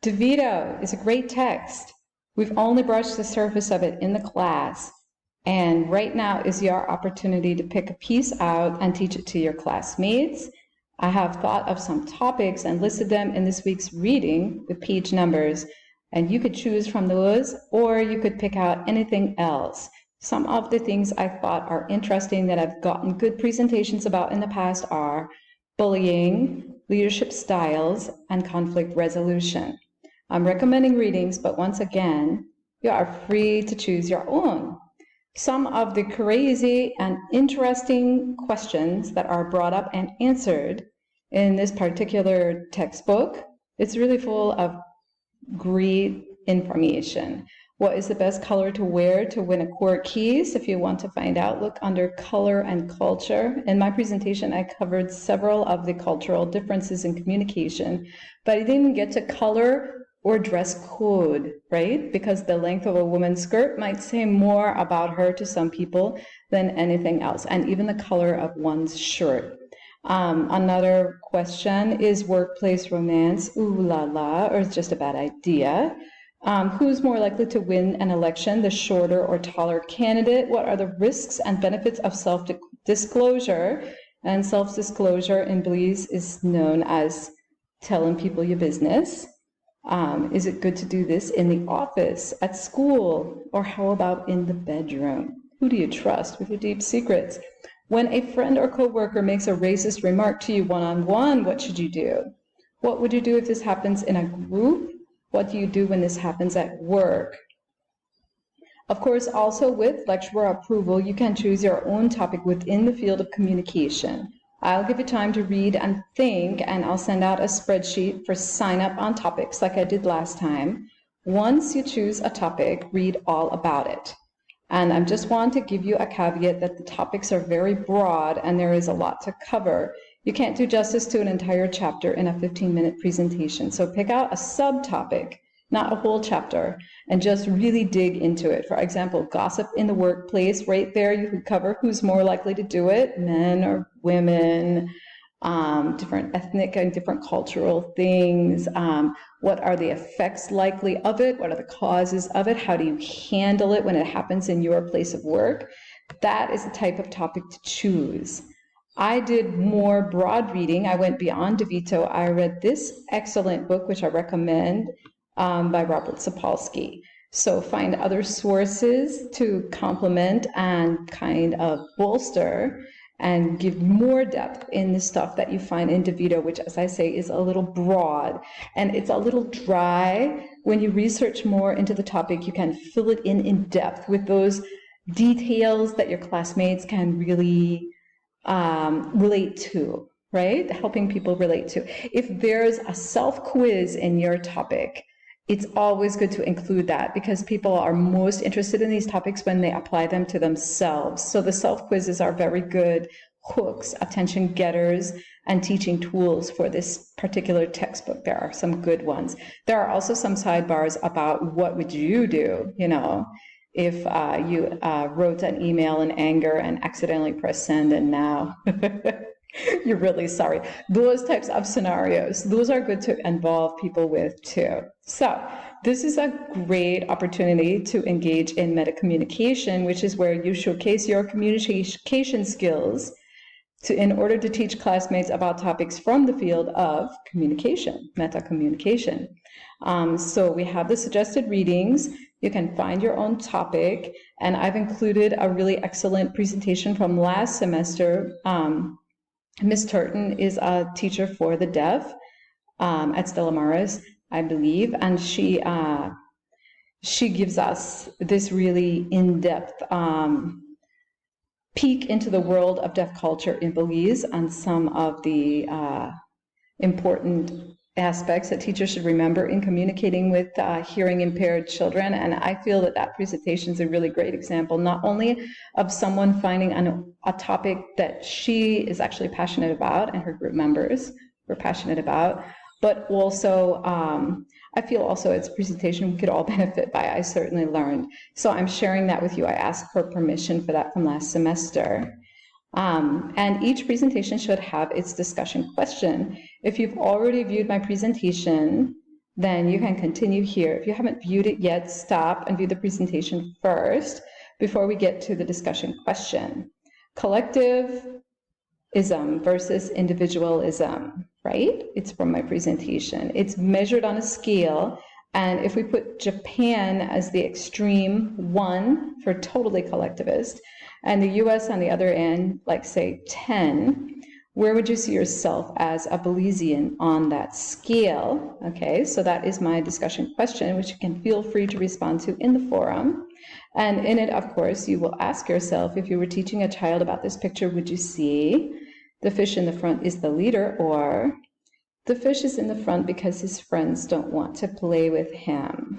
DeVito is a great text. We've only brushed the surface of it in the class, and right now is your opportunity to pick a piece out and teach it to your classmates. I have thought of some topics and listed them in this week's reading with page numbers, and you could choose from those, or you could pick out anything else. Some of the things I thought are interesting that I've gotten good presentations about in the past are bullying, leadership styles, and conflict resolution. I'm recommending readings, but once again, you are free to choose your own. Some of the crazy and interesting questions that are brought up and answered in this particular textbook, it's really full of great information. What is the best color to wear to win a court case? If you want to find out, look under color and culture. In my presentation, I covered several of the cultural differences in communication, but I didn't get to color or dress code, right? Because the length of a woman's skirt might say more about her to some people than anything else, and even the color of one's shirt. Another question, is workplace romance ooh la la, or is just a bad idea? Who's more likely to win an election, the shorter or taller candidate? What are the risks and benefits of self-disclosure? And self-disclosure in Belize is known as telling people your business. Is it good to do this in the office, at school, or how about in the bedroom? Who do you trust with your deep secrets? When a friend or coworker makes a racist remark to you one-on-one, what should you do? What would you do if this happens in a group? What do you do when this happens at work? Of course, also with lecturer approval, you can choose your own topic within the field of communication. I'll give you time to read and think, and I'll send out a spreadsheet for sign up on topics like I did last time. Once you choose a topic, read all about it. And I just want to give you a caveat that the topics are very broad and there is a lot to cover. You can't do justice to an entire chapter in a 15-minute presentation. So pick out a subtopic, not a whole chapter, and just really dig into it. For example, gossip in the workplace, right there you could cover who's more likely to do it, men or women, different ethnic and different cultural things. What are the effects likely of it? What are the causes of it? How do you handle it when it happens in your place of work? That is the type of topic to choose. I did more broad reading. I went beyond DeVito. I read this excellent book, which I recommend, by Robert Sapolsky. So find other sources to complement and kind of bolster and give more depth in the stuff that you find in DeVito, which, as I say, is a little broad and it's a little dry. When you research more into the topic, you can fill it in depth with those details that your classmates can really relate to, right? Helping people relate to. If there's a self-quiz in your topic, it's always good to include that because people are most interested in these topics when they apply them to themselves. So the self-quizzes are very good hooks, attention getters, and teaching tools for this particular textbook. There are some good ones. There are also some sidebars about what would you do, you know, if you wrote an email in anger and accidentally pressed send and now you're really sorry. Those types of scenarios, those are good to involve people with too. So this is a great opportunity to engage in meta communication, which is where you showcase your communication skills in order to teach classmates about topics from the field of communication, meta communication. So we have the suggested readings. You can find your own topic, and I've included a really excellent presentation from last semester. Ms. Turton is a teacher for the deaf at Stella Maris, I believe, and she gives us this really in-depth peek into the world of deaf culture in Belize and some of the important aspects that teachers should remember in communicating with hearing impaired children. And I feel that that presentation is a really great example, not only of someone finding a topic that she is actually passionate about and her group members were passionate about, but also I feel also it's a presentation we could all benefit by. I certainly learned. So I'm sharing that with you. I asked for permission for that from last semester. And each presentation should have its discussion question. If you've already viewed my presentation, then you can continue here. If you haven't viewed it yet, stop and view the presentation first before we get to the discussion question. Collectivism versus individualism, right? It's from my presentation. It's measured on a scale, and if we put Japan as the extreme 1 for totally collectivist, and the US on the other end, like say 10, where would you see yourself as a Belizean on that scale? Okay, so that is my discussion question, which you can feel free to respond to in the forum. And in it, of course, you will ask yourself, if you were teaching a child about this picture, would you see the fish in the front is the leader, or the fish is in the front because his friends don't want to play with him?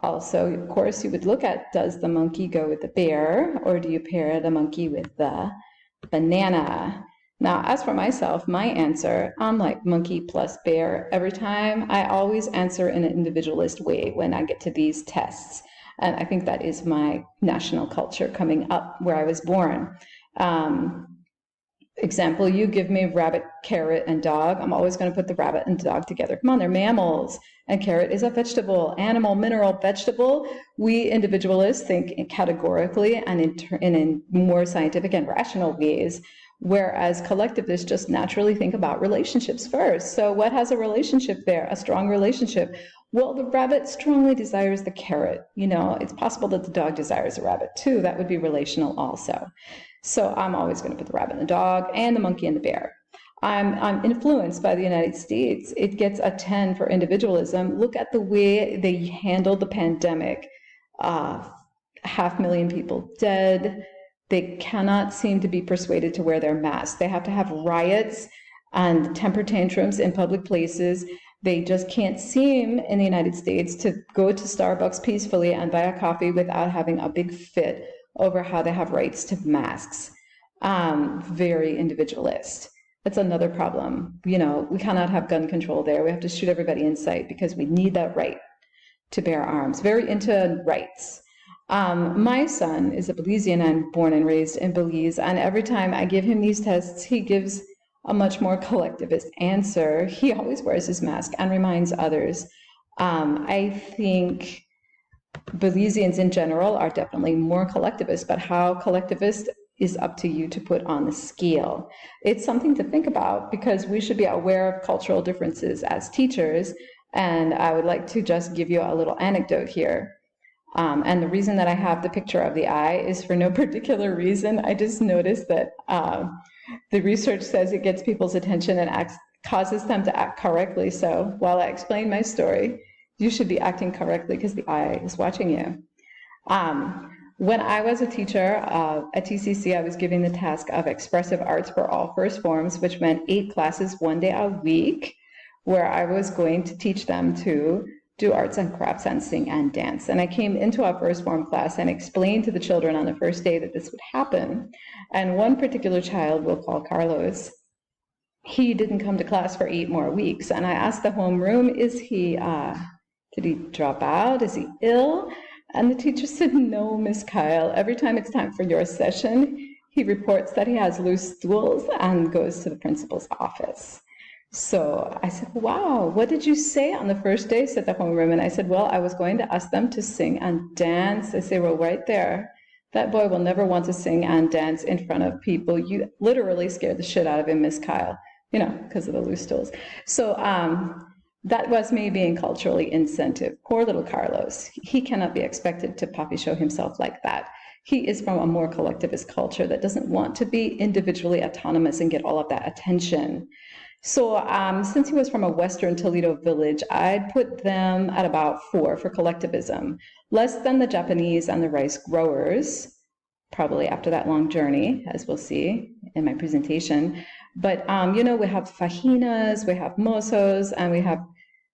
Also, of course, you would look at, does the monkey go with the bear, or do you pair the monkey with the banana? Now, as for myself, my answer, I'm like monkey plus bear every time. I always answer in an individualist way when I get to these tests. And I think that is my national culture coming up where I was born. Example, you give me rabbit, carrot, and dog. I'm always going to put the rabbit and dog together. Come on, they're mammals. And carrot is a vegetable, animal, mineral, vegetable. We individualists think categorically and in more scientific and rational ways, whereas collectivists just naturally think about relationships first. So what has a relationship there? A strong relationship. Well, the rabbit strongly desires the carrot. You know, it's possible that the dog desires a rabbit too. That would be relational also. So I'm always going to put the rabbit and the dog and the monkey and the bear. I'm influenced by the United States. It gets a 10 for individualism. Look at the way they handled the pandemic. 500,000 people dead. They cannot seem to be persuaded to wear their masks. They have to have riots and temper tantrums in public places. They just can't seem in the United States to go to Starbucks peacefully and buy a coffee without having a big fit over how they have rights to masks. Very individualist. That's another problem. You know, we cannot have gun control there. We have to shoot everybody in sight because we need that right to bear arms. Very into rights. My son is a Belizean. I'm born and raised in Belize, and every time I give him these tests, he gives a much more collectivist answer. He always wears his mask and reminds others. I think Belizeans in general are definitely more collectivist, but how collectivist is up to you to put on the scale. It's something to think about because we should be aware of cultural differences as teachers, and I would like to just give you a little anecdote here. And the reason that I have the picture of the eye is for no particular reason. I just noticed that the research says it gets people's attention and causes them to act correctly. So while I explain my story, you should be acting correctly because the eye is watching you. When I was a teacher at TCC, I was given the task of expressive arts for all first forms, which meant 8 classes, 1 day a week, where I was going to teach them to do arts and crafts and sing and dance. And I came into our first form class and explained to the children on the first day that this would happen. And one particular child, we'll call Carlos, he didn't come to class for 8 more weeks. And I asked the homeroom, did he drop out? Is he ill? And the teacher said, no, Miss Kyle. Every time it's time for your session, he reports that he has loose stools and goes to the principal's office. So I said, wow, what did you say on the first day, said the homeroom. And I said, well, I was going to ask them to sing and dance. They say, well, right there. That boy will never want to sing and dance in front of people. You literally scared the shit out of him, Miss Kyle, you know, because of the loose stools. So that was me being culturally insensitive. Poor little Carlos. He cannot be expected to poppy show himself like that. He is from a more collectivist culture that doesn't want to be individually autonomous and get all of that attention. So since he was from a Western Toledo village, I'd put them at about 4 for collectivism, less than the Japanese and the rice growers, probably after that long journey, as we'll see in my presentation. But, you know, we have fajinas, we have mozos, and we have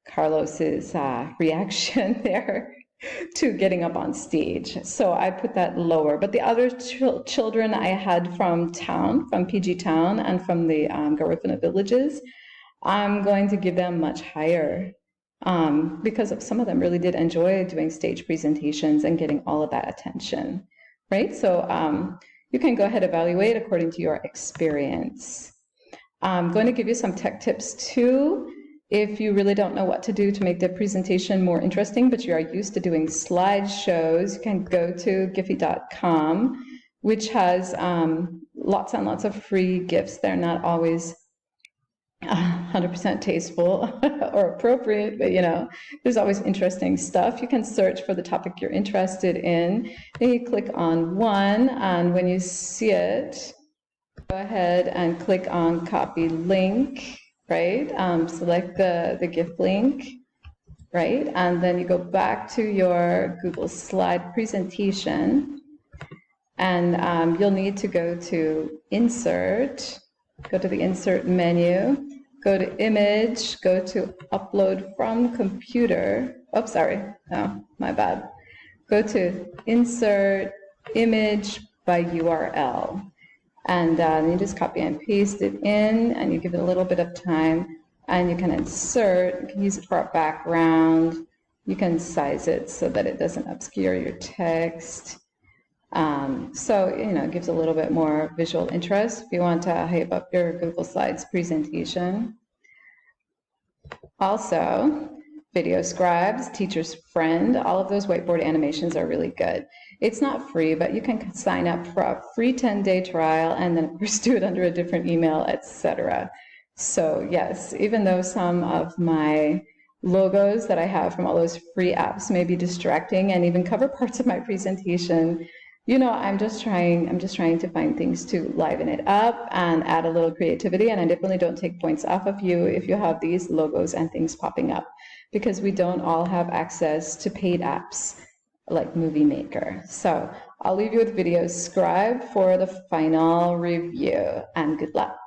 Carlos's reaction there to getting up on stage. So I put that lower. But the other children I had from town, from PG Town and from the Garifuna villages, I'm going to give them much higher because some of them really did enjoy doing stage presentations and getting all of that attention, right? So you can go ahead and evaluate according to your experience. I'm going to give you some tech tips too. If you really don't know what to do to make the presentation more interesting, but you are used to doing slideshows, you can go to Giphy.com, which has lots and lots of free GIFs. They're not always 100% tasteful or appropriate, but there's always interesting stuff. You can search for the topic you're interested in. Then you click on one, and when you see it, go ahead and click on copy link, right? Select the GIF link, right? And then you go back to your Google slide presentation, and you'll need to go to Insert, go to the Insert menu, go to Image, go to Upload from Computer. Oh, sorry. Oh, my bad. Go to Insert Image by URL. And you just copy and paste it in, and you give it a little bit of time, and you can insert, you can use it for a background, you can size it so that it doesn't obscure your text. So, it gives a little bit more visual interest if you want to hype up your Google Slides presentation. Also, Video Scribes, Teacher's Friend, all of those whiteboard animations are really good. It's not free, but you can sign up for a free 10-day trial and then, of course, do it under a different email, etc. So, yes, even though some of my logos that I have from all those free apps may be distracting and even cover parts of my presentation, I'm just trying to find things to liven it up and add a little creativity, and I definitely don't take points off of you if you have these logos and things popping up, because we don't all have access to paid apps like Movie Maker. So I'll leave you with Video Scribe for the final review, and good luck.